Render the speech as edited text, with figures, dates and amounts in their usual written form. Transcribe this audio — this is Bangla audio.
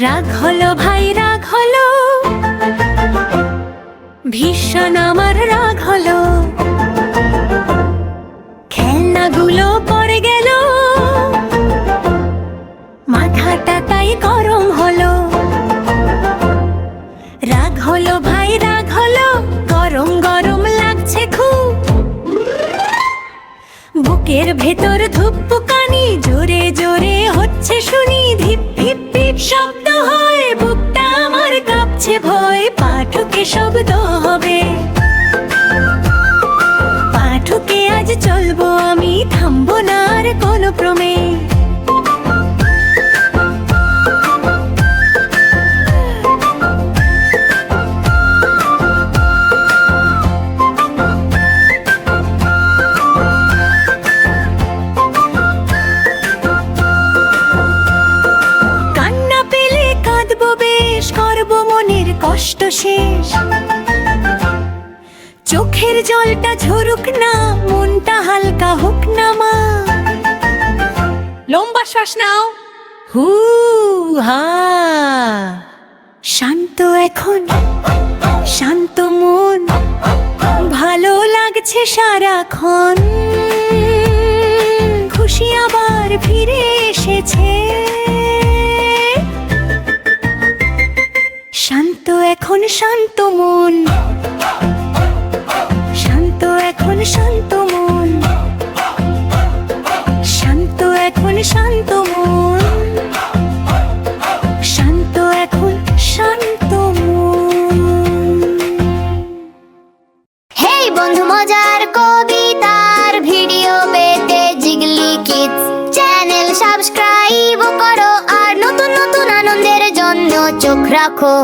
রাগ হলো ভাই রাগ হলো, ভীষণ আমার রাগ হলো। খেলনাগুলো পড়ে গেল, মাথাটা তাই গরম হলো। রাগ হলো ভাই রাগ হলো, গরম গরম লাগছে খুব। বুকের ভেতর ধুকপুকানি জোরে জোরে হচ্ছে শুনি, ধিপ ধিপ ধিপ শব্দ হয়, বুকটা আমার কাঁপছে ভয়। পাঠকে শব্দ হবে, পাঠকে আজ চলবো আমি, থামবো না আর কোনো ক্রমে। কষ্ট শেষ, চোখের জলটা ঝরুক না, মনটা হালকা হোক না মা। লম্বা শ্বাস নাও, হু হা। শান্ত এখন, শান্ত মন, ভালো লাগছে সারাক্ষণ। খুশি আবার ফিরে এসেছে। শান্ত এখন শান্ত মন, শান্ত এখন শান্ত মন, শান্ত এখন শান্ত মন, শান্ত এখন শান্ত মন। হেই বন্ধু, মজার কবিতার ভিডিও পেতে জিগলি কিডস চ্যানেল সাবস্ক্রাইব করো, আর নতুন নতুন আনন্দের জন্য চোখ রাখো।